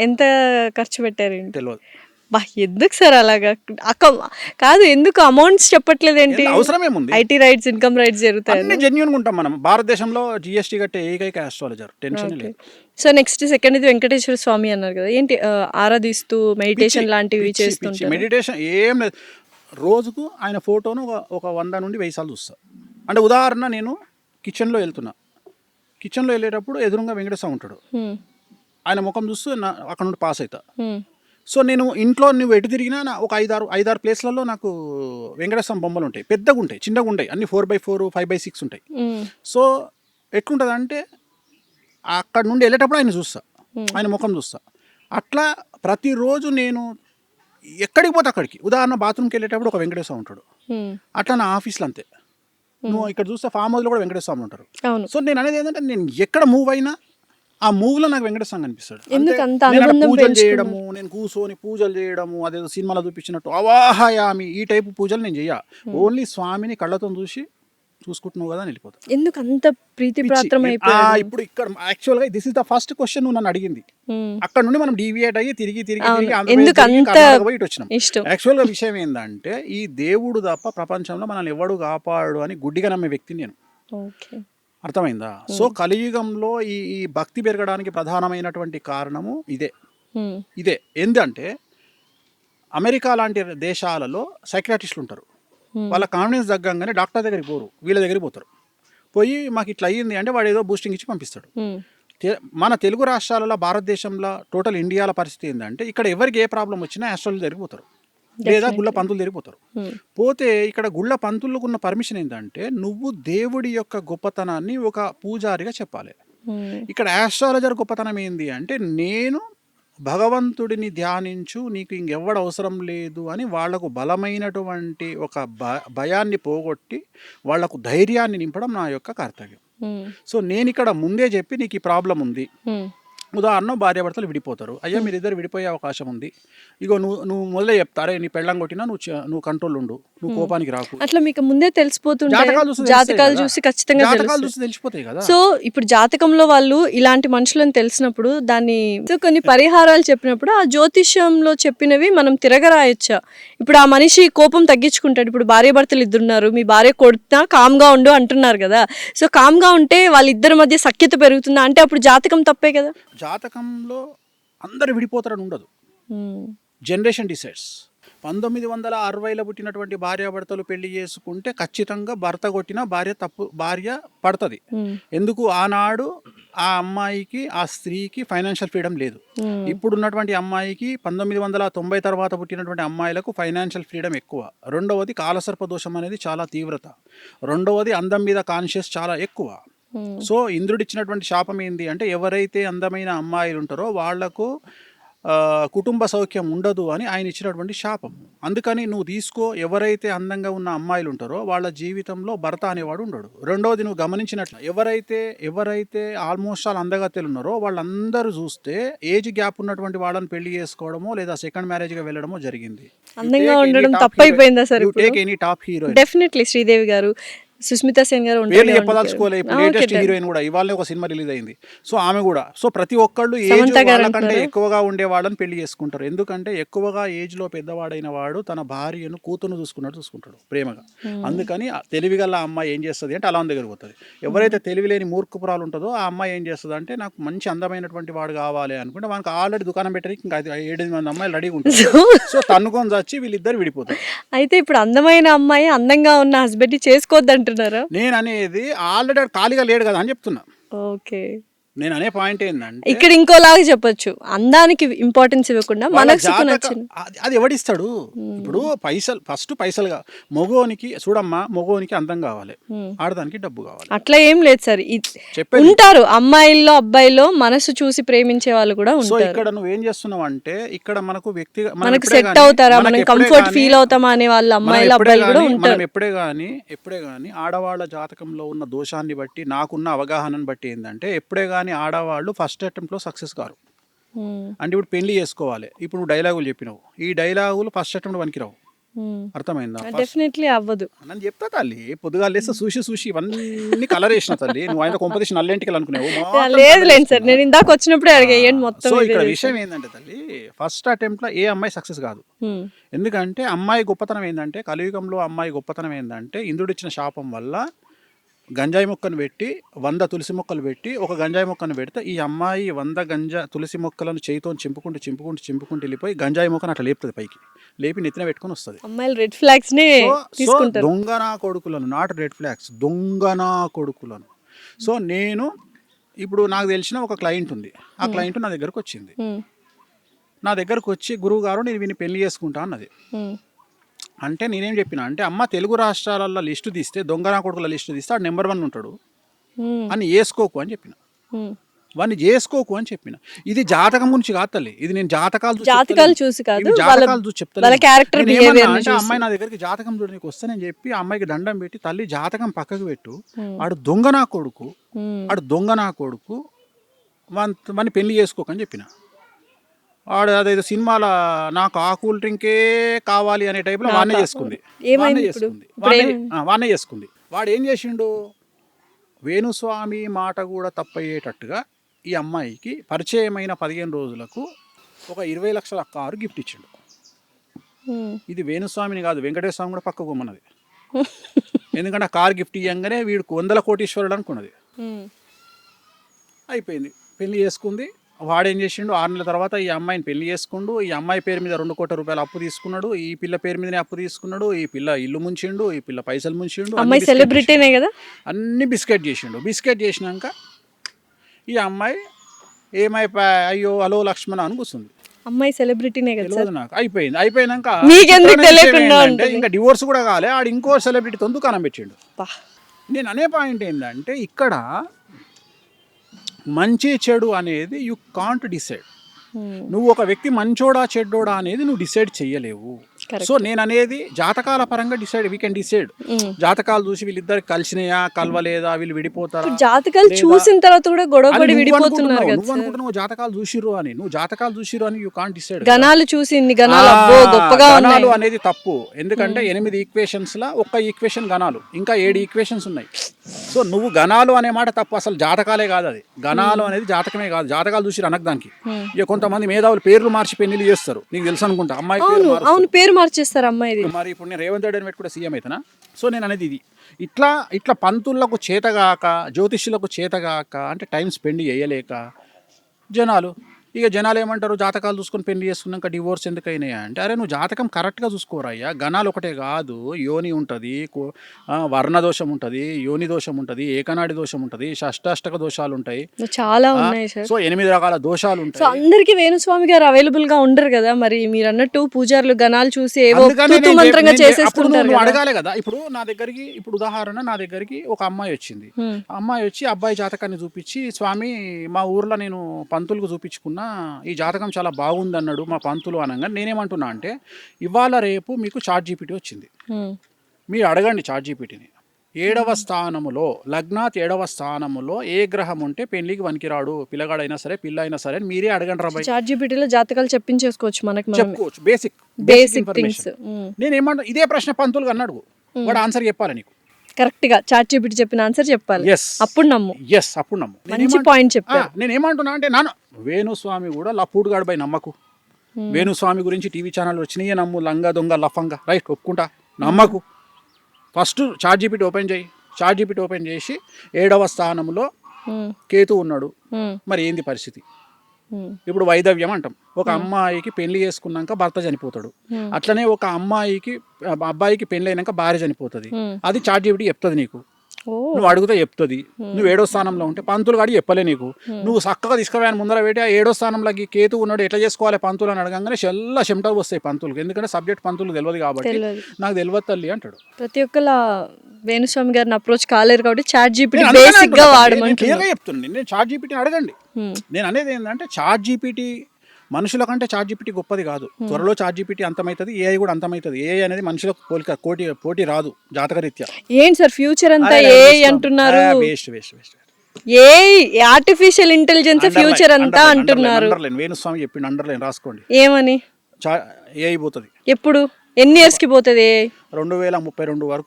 ఎంత ఖర్చు పెట్టారేంటి? తెలియదు. ఎందుకు సార్ అలాగా? అక్క కాదు, ఎందుకు అమౌంట్స్ చెప్పట్లేదేంటి? అవసరం ఏముంది? ఐటీ రైట్స్, ఇన్కమ్ రైట్స్ జరుగుతాయి. అన్ని జెన్యున్గా ఉంటాం మనం. భారతదేశంలో జిఎస్టీ కట్టే ఏకైక ఆస్ట్రాలజర్. టెన్షన్ లేదు. సో నెక్స్ట్ సెకండ్ ఇది వెంకటేశ్వర స్వామి అన్నారు కదా, ఏంటి ఆరాధిస్తూ మెడిటేషన్ లాంటివి చేస్తుంటారు? మెడిటేషన్ ఏం లేదు. రోజుకు ఆయన ఫోటోను ఒక 100 నుండి 1000 సార్లు చూస్తా. అంటే ఉదాహరణ, నేను కిచెన్లో వెళ్తున్నా, కిచెన్లో వెళ్ళేటప్పుడు ఎదురుగా వెంకటేశ్వర ఉంటాడు. ఆయన ముఖం చూస్తూ అక్కడ నుండి పాస్ అవుతా. సో నేను ఇంట్లో నువ్వు ఎటు తిరిగినా ఒక 5-6 ప్లేస్లలో నాకు వెంకటేశ్వర బొమ్మలు ఉంటాయి. పెద్దగా ఉంటాయి, చిన్నగా ఉంటాయి, అన్ని 4x4 5x6 ఉంటాయి. సో ఎట్లుంటుంది అంటే అక్కడ నుండి వెళ్ళేటప్పుడు ఆయన చూస్తా, ఆయన ముఖం చూస్తా. అట్లా ప్రతిరోజు నేను ఎక్కడికి పోతే అక్కడికి, ఉదాహరణ బాత్రూమ్కి వెళ్ళేటప్పుడు ఒక వెంకటేశ్వర ఉంటాడు. అట్లా నా ఆఫీస్లో అంతే. నువ్వు ఇక్కడ చూస్తే ఫామ్ హౌస్లో కూడా వెంకటేశ్వర ఉంటారు. సో నేను అనేది ఏంటంటే, నేను ఎక్కడ మూవ్ అయినా ఆ మూవ్లో నాకు వెంకటేశ్వర కనిపిస్తాడు. పూజలు చేయడము, నేను కూర్చొని పూజలు చేయడము, అదేదో సినిమాలో చూపించినట్టు అవాహయామి ఈ టైపు పూజలు నేను చెయ్య. ఓన్లీ స్వామిని కళ్ళతో చూసుకుంటున్నావు కదా అని వెళ్ళిపోతాను. ఎందుకు అంత ప్రీతి ప్రాత్రం అయిపోయింది? ఇప్పుడు ఇక్కడ యాక్చువల్గా this is the first question నువ్వు నన్ను అడిగింది. అక్కడ నుండి మనం డీవియేట్ అయ్యి తిరిగి ఇటు వచ్చినాం. యాక్చువల్గా విషయం ఏంటంటే, ఈ దేవుడు తప్ప ప్రపంచంలో మనల్ని ఎవడు కాపాడు అని గుడ్డిగా నమ్మే వ్యక్తి నేను. అర్థమైందా? సో కలియుగంలో ఈ భక్తి పెరగడానికి ప్రధానమైనటువంటి కారణము ఇదే ఏంటంటే, అమెరికా లాంటి దేశాలలో సైకియాట్రిస్టులు ఉంటారు. వాళ్ళ కాన్ఫిడెన్స్ తగ్గంగానే డాక్టర్ దగ్గరికి పోరు, వీళ్ళ దగ్గరికి పోతారు. పోయి మాకు ఇట్లా అయ్యింది అంటే వాడు ఏదో బూస్టింగ్ ఇచ్చి పంపిస్తాడు. మన తెలుగు రాష్ట్రాలలో, భారతదేశంలో, టోటల్ ఇండియాల పరిస్థితి ఏంటంటే, ఇక్కడ ఎవరికి ఏ ప్రాబ్లం వచ్చినా ఆస్ట్రాలజీ దగ్గరికి పోతారు, లేదా గుళ్ళ పంతులు తిరిగిపోతారు. పోతే ఇక్కడ గుళ్ళ పంతులకు ఉన్న పర్మిషన్ ఏంటంటే, నువ్వు దేవుడి యొక్క గొప్పతనాన్ని ఒక పూజారిగా చెప్పాలి. ఇక్కడ ఆస్ట్రాలజర్ గొప్పతనం ఏంది అంటే, నేను భగవంతుడిని ధ్యానించు, నీకు ఇంకెవ్వడ అవసరం లేదు అని వాళ్లకు బలమైనటువంటి ఒక భయాన్ని పోగొట్టి వాళ్లకు ధైర్యాన్ని నింపడం నా యొక్క కర్తవ్యం. సో నేను ఇక్కడ ముందే చెప్పి, నీకు ఈ ప్రాబ్లం ఉంది, ఉదాహరణ భార్యాభర్తలు విడిపోతారు, అయ్యా మీరిద్దరు విడిపోయే అవకాశం ఉంది, ఇగో నువ్వు మొదలే చెప్తారే, నీ పెళ్ళం కొట్టినా నువ్వు కంట్రోల్ ఉండు, నువ్వు కోపానికి రాకు, అట్లా మీకు ముందే తెలిసిపోతుంది. జాతకాలు చూసి ఖచ్చితంగా తెలిసిపోతాయి కదా. సో ఇప్పుడు జాతకంలో వాళ్ళు ఇలాంటి మనుషులను తెలిసినప్పుడు దాన్ని కొన్ని పరిహారాలు చెప్పినప్పుడు ఆ జ్యోతిష్యంలో చెప్పినవి మనం తిరగరాయొచ్చా? ఇప్పుడు ఆ మనిషి కోపం తగ్గించుకుంటాడు. ఇప్పుడు భార్యాభర్తలు ఇద్దరున్నారు, మీ భార్య కొడుతున్నా కామ్గా ఉండు అంటున్నారు కదా. సో కామ్గా ఉంటే వాళ్ళిద్దరి మధ్య సఖ్యత పెరుగుతుందా అంటే అప్పుడు జాతకం తప్పే కదా. జాతకంలో అందరు విడిపోతారని ఉండదు, జనరేషన్ డిసైడ్స్. 1960లో పుట్టినటువంటి భార్యాభర్తలు పెళ్లి చేసుకుంటే ఖచ్చితంగా భర్త కొట్టిన భార్య పడుతుంది. ఎందుకు? ఆనాడు ఆ అమ్మాయికి, ఆ స్త్రీకి ఫైనాన్షియల్ ఫ్రీడమ్ లేదు. ఇప్పుడున్నటువంటి అమ్మాయికి 1990 తర్వాత పుట్టినటువంటి అమ్మాయిలకు ఫైనాన్షియల్ ఫ్రీడమ్ ఎక్కువ. రెండవది కాలసర్ప దోషం అనేది చాలా తీవ్రత. రెండవది అందం మీద కాన్షియస్ చాలా ఎక్కువ. సో ఇంద్రుడిచ్చినటువంటి శాపం ఏంది అంటే, ఎవరైతే అందమైన అమ్మాయిలు ఉంటారో వాళ్లకు కుటుంబ సౌఖ్యం ఉండదు అని ఆయన ఇచ్చినటువంటి శాపం. అందుకని నువ్వు తీసుకో, ఎవరైతే అందంగా ఉన్న అమ్మాయిలు ఉంటారో వాళ్ళ జీవితంలో భర్త అనేవాడు ఉండడు. రెండవది, నువ్వు గమనించినట్లు ఎవరైతే ఆల్మోస్ట్ ఆల్ అందగత్తెలు ఉన్నారో వాళ్ళందరూ చూస్తే ఏజ్ గ్యాప్ ఉన్నటువంటి వాళ్ళని పెళ్లి చేసుకోవడమో లేదా సెకండ్ మ్యారేజ్గా వెళ్ళడమో జరిగింది. అందంగా ఉండడం తప్పైపోయిందా sir? Take any top heroine, definitely Sridevi గారు, సుస్మితా సేన్ గారు పేర్లు చెప్పదలుచుకోలేదు. ఇప్పుడు లేటెస్ట్ హీరోయిన్ కూడా ఇవాళ ఒక సినిమా రిలీజ్ అయింది. సో ఆమె కూడా. సో ప్రతి ఒక్కళ్ళు ఏజ్ వాళ్ళకంటే ఎక్కువగా ఉండే వాళ్ళని పెళ్లి చేసుకుంటారు. ఎందుకంటే ఎక్కువగా ఏజ్ లో పెద్దవాడైన వాడు తన భార్యను కూతురును చూసుకుంటాడు ప్రేమగా. అందుకని తెలివిగల అమ్మాయి ఏం చేస్తుంది అంటే అలా దగ్గర పోతుంది. ఎవరైతే తెలివి లేని మూర్ఖపురాలు ఉంటుందో ఆ అమ్మాయి ఏం చేస్తుంది అంటే, నాకు మంచి అందమైనటువంటి వాడు కావాలి అనుకుంటే మనకు ఆల్రెడీ దుకాణం పెట్టడానికి ఇంకా 7 మంది అమ్మాయిలు రెడీగా ఉంటారు. సో తన్నుకొని వచ్చి వీళ్ళిద్దరు విడిపోతారు. అయితే ఇప్పుడు అందమైన అమ్మాయి అందంగా ఉన్న హస్బెండ్ చేసుకోవద్దంట. నేను అనేది ఆల్రెడీ ఖాళీగా లేడు కదా అని చెప్తున్నా. ఓకే, నేను అనే పాయింట్ ఏంటంటే, ఇక్కడ ఇంకోలాగా చెప్పొచ్చు, అందానికి ఇంపార్టెన్స్ ఇవ్వకుండా మనసుకు నచ్చిన అది ఎవడిస్తాడు. ఇప్పుడు పైసలుగా మగోనికి చూడమ్మా, మగోనికి అందం కావాలి, ఆడదానికి డబ్బు కావాలి. అట్లా ఏం లేదు సార్, ఉంటారు అమ్మాయిల్లో అబ్బాయిలో మనసు చూసి ప్రేమించే వాళ్ళు కూడా ఉంటారు. సో ఇక్కడ నువ్వేం చేస్తున్నావు అంటే, ఇక్కడ మనకు మనకు సెట్ అవుతారా, మనం కంఫర్ట్ ఫీల్ అవుతామా అనే వాళ్ళు అమ్మాయిలు అబ్బాయిలు కూడా ఉంటారు. మనం ఎప్పుడే గానీ ఆడవాళ్ళ జాతకంలో ఉన్న దోషాన్ని బట్టి, నాకున్న అవగాహనను బట్టి ఏంటంటే, ఎప్పుడే గానీ ఆడవాళ్ళు ఫస్ట్ అటెంప్ట్ లో సక్సెస్ కారు. అంటే ఇప్పుడు పెళ్లి చేసుకోవాలి, ఇప్పుడు నువ్వు డైలాగులు చెప్పినావు, ఈ డైలాగులు ఫస్ట్ అటెంప్ట్ పనికిరావు. అర్థమైందా? డెఫినెట్లీ అవ్వదు. నన్ను చెప్తా తల్లి, పొద్దుగా లేస్తే చూసి ఇవన్నీ కలర్ వేసిన తల్లి. నువ్వు ఆయన కొంపదీసి నల్లెంటికలు అనుకునేవు. లేదులేండి సార్, నేను ఇందాక వచ్చినప్పుడే అడిగేయండి మొత్తం. సో ఇక్కడ విషయం ఏంటంటే తల్లి, ఫస్ట్ అటెంప్ట్ లో ఏ అమ్మాయి సక్సెస్ కాదు. ఎందుకంటే అమ్మాయి గొప్పతనం ఏంటంటే, కలియుగంలో అమ్మాయి గొప్పతనం ఏంటంటే, ఇంద్రుడిచ్చిన శాపం వల్ల గంజాయి మొక్కను పెట్టి 100 తులసి మొక్కలు పెట్టి ఒక గంజాయి మొక్కను పెడితే ఈ అమ్మాయి 100 తులసి మొక్కలను చేయితో చింపుకుంటూ వెళ్ళిపోయి గంజాయి మొక్కను అట్లా లేపుతుంది, పైకి లేపి నెత్తిన పెట్టుకొని వస్తుంది. అమ్మాయిలు రెడ్ ఫ్లాగ్స్ ని తీసుకుంటారు. దొంగనా కొడుకులను, నాట్ రెడ్ ఫ్లాగ్స్, దొంగనా కొడుకులను. సో నేను ఇప్పుడు నాకు తెలిసిన ఒక క్లయింట్ ఉంది. ఆ క్లయింట్ నా దగ్గరకు వచ్చింది. నా దగ్గరకు వచ్చి, గురువు గారు నేను వీని పెళ్లి చేసుకుంటా అన్నది. అంటే నేనేం చెప్పిన అంటే, అమ్మ తెలుగు రాష్ట్రాలలో లిస్టు తీస్తే, దొంగనా కొడుకుల లిస్టు తీస్తే ఆడు నెంబర్ 1 ఉంటాడు అని వేసుకోకు అని చెప్పిన. వాడిని చేసుకోకు అని చెప్పిన. ఇది జాతకం గురించి కాదు తల్లి, ఇది నేను జాతకాలు చూసి కాదు, జాతకాలు చూసి చెప్తాను. అంటే అమ్మాయి నా దగ్గరికి జాతకం చూడడానికి వస్తానని చెప్పి అమ్మాయికి దండం పెట్టి, తల్లి జాతకం పక్కకు పెట్టు, ఆడు దొంగనా కొడుకు వాడిని పెళ్లి చేసుకోకని చెప్పిన. వాడు అదేదో సినిమాల నాకు ఆ కూల్ డ్రింకే కావాలి అనే టైప్లో వాడినే చేసుకుంది. వాడు ఏం చేసిండు, వేణుస్వామి మాట కూడా తప్పయ్యేటట్టుగా ఈ అమ్మాయికి పరిచయమైన 15 రోజులకు ఒక 20 లక్షల కారు గిఫ్ట్ ఇచ్చిండు. ఇది వేణుస్వామిని కాదు, వెంకటేశ్వర స్వామి కూడా పక్కకు పోమన్నది. ఎందుకంటే ఆ కారు గిఫ్ట్ ఇవ్వగానే వీడికి 100 కోటీశ్వరుడు అనుకున్నది. అయిపోయింది, పెళ్లి చేసుకుంది. వాడేం చేసిండు, 6 నెలల తర్వాత ఈ అమ్మాయిని పెళ్లి చేసుకుండు. ఈ అమ్మాయి పేరు మీద 2 కోట్ల రూపాయలు అప్పు తీసుకున్నాడు. ఈ పిల్ల పేరు మీదనే అప్పు తీసుకున్నాడు. ఈ పిల్ల ఇల్లు ముంచిండు, ఈ పిల్ల పైసలు ముంచిండు. అమ్మాయి సెలబ్రిటీనే కదా, అన్ని బిస్కెట్ చేసిండు. బిస్కెట్ చేసినాక ఈ అమ్మాయి ఏమైపోయా, అయ్యో హలో లక్ష్మణ అని కూర్చుంది. అమ్మాయి సెలబ్రిటీనే కదా నాకు. అయిపోయినాక ఇంకా డివోర్స్ కూడా కాలే, ఆడు ఇంకో సెలబ్రిటీతో దుకాణం పెట్టిండు. నేను అనే పాయింట్ ఏంటంటే, ఇక్కడ మంచి చెడు అనేది యు కాంట్ డిసైడ్. నువ్వు ఒక వ్యక్తి మంచోడా చెడ్డోడా అనేది నువ్వు డిసైడ్ చెయ్యలేవు. సో నేను అనేది జాతకాల పరంగా వీ కెన్ డిసైడ్. జాతకాలు చూసి వీళ్ళిద్దరు కలిసినాయా కలవలేదా, వీళ్ళు విడిపోతారా, జాతకాలు చూసిన తర్వాత కూడా గొడవపడి విడిపోతున్నారు. నువ్వు అనుకుంటున్నావు జాతకాలు చూసిర్రు అని యూ కాంట్ డిసైడ్. గణాలు చూసి గణాలు అనేది తప్పు. ఎందుకంటే 8 ఈక్వేషన్స్ లా ఒక్క ఈక్వేషన్ గణాలు, ఇంకా 7 ఈక్వేషన్స్ ఉన్నాయి. సో నువ్వు గణాలు అనే మాట తప్పు, అసలు జాతకాలే కాదు అది. గణాలు అనేది జాతకమే కాదు, జాతకాలు చూసి అనకు దానికి. ఇక కొంతమంది మేధావులు పేర్లు మార్చి పెళ్లి చేస్తారు, నీకు తెలుసు అనుకుంటా. అమ్మాయి పేరు మార్చేస్తారు అమ్మాయి. మరి ఇప్పుడు నేను రేవంత్ రెడ్డి అని పెట్టి కూడా సీఎం అవుతానా? సో నేను అనేది ఇది. ఇట్లా పంతులకు చేతగాక, జ్యోతిష్యులకు చేతగాక, అంటే టైం స్పెండ్ చేయలేక జనాలు ఏమంటారు, జాతకాలు చూసుకొని పెళ్లి చేసుకున్నాక డివోర్స్ ఎందుకైనాయా అంటే, అరే నువ్వు జాతకం కరెక్ట్గా చూసుకోరయ్యా. గణాలు ఒకటే కాదు, యోని ఉంటుంది, వర్ణ దోషం ఉంటుంది, యోని దోషం ఉంటుంది, ఏకనాడి దోషం ఉంటుంది, షష్టాష్టక దోషాలు ఉంటాయి, చాలా ఉన్నాయి. సో 8 రకాల దోషాలు ఉంటాయి. అందరికి వేణుస్వామి గారు అవైలబుల్ గా ఉండరు కదా, మరి మీరు అన్నట్టు పూజారులు గణాలు చూసి అడగాలి కదా. ఇప్పుడు నా దగ్గరికి, ఇప్పుడు ఉదాహరణ, నా దగ్గరికి ఒక అమ్మాయి వచ్చింది. అమ్మాయి వచ్చి అబ్బాయి జాతకాన్ని చూపించి, స్వామి మా ఊర్లో నేను పంతులకు చూపించుకున్నా, ఈ జాతకం చాలా బాగుంది అన్నాడు మా పంతులు అనగా, నేనేమంటున్నా అంటే, ఇవాళ రేపు మీకు ChatGPT వచ్చింది, మీరు అడగండి ChatGPTని. 7వ స్థానములో, లగ్నాత్ 7వ స్థానములో ఏ గ్రహం ఉంటే పెళ్లికి వనికిరాడు, పిల్లగాడైనా సరే పిల్ల అయినా సరే మీరే అడగండి రా. ChatGPTలో జాతకాలు చెప్పించేసుకోవచ్చు, మనకి చెప్పుకోవచ్చు, బేసిక్ ఇన్ఫర్మేషన్. నేనేమంటా, ఇదే ప్రశ్న పంతులు అన్నాడు, వాడు ఆన్సర్ చెప్పాలి నీకు కరెక్ట్ గా. ChatGPT చెప్పిన ఆన్సర్ చెప్పాలి, అప్పుడు నమ్ము. మంచి పాయింట్ చెప్పా. నేను ఏమంటున్నా అంటే, వేణుస్వామి కూడా లఫూడ్ గాడు బై నమ్మకు. వేణుస్వామి గురించి టీవీ ఛానల్ వచ్చినాయే నమ్ము, లంగా దొంగ లఫంగా, రైట్ ఒప్పుకుంటా, నమ్మకు. ఫస్ట్ ChatGPT ఓపెన్ చేయి. ChatGPT ఓపెన్ చేసి 7వ స్థానంలో కేతు ఉన్నాడు, మరి ఏంది పరిస్థితి? ఇప్పుడు వైదవ్యం అంటాం. ఒక అమ్మాయికి పెళ్లి చేసుకున్నాక భర్త చనిపోతాడు, అట్లనే ఒక అబ్బాయికి పెళ్లి అయినాక భార్య చనిపోతుంది. అది ChatGPT చెప్తుంది నీకు. నువ్వు అడుగుతా చెప్తుంది. నువ్వు 7వ స్థానంలో ఉంటే పంతులు గాడి చెప్పలే నీకు. నువ్వు చక్కగా తీసుకుపోయాను ముందర పెట్టి, ఆ 7వ స్థానంలోకి కేతు ఉన్నాడు, ఎట్లా చేసుకోవాలి పంతులు అని అడగంగానే చెల్లా చెమటలు వస్తాయి పంతులకు. ఎందుకంటే సబ్జెక్ట్ పంతులు తెలియదు కాబట్టి, నాకు తెలియదు తల్లి అంటాడు. ప్రతి ఒక్కలా వేణుస్వామి గారిని అప్రోచ్ కాలేరు కాబట్టి ChatGPT బేసిక్ గా వాడమంటున్నాను. క్లియర్గా చెప్తుంది, నేను ChatGPTని అడగండి. నేను అనేది ఏంటంటే, ChatGPT మనుషుల కంటే ChatGPT గొప్పది కాదు. త్వరలో ChatGPT అంతమవుతుంది, AI కూడా అంతమవుతుంది. AI అనేది మనుషులకు పోటీ రాదు జాతకరీత్యా. ఏంటి సార్ ఫ్యూచర్ అంతా AI అంటున్నారు? ఆర్టిఫిషియల్ ఇంటెలిజెన్స్ ఫ్యూచర్ అంతా అంటున్నారు. వేణుస్వామి చెప్పిండు, అండర్లైన్ రాసుకోండి. ఏమని? AI పోతుంది ఎప్పుడు? ఎన్ని ఇయర్స్ కి పోతుంది? 2032 వరకు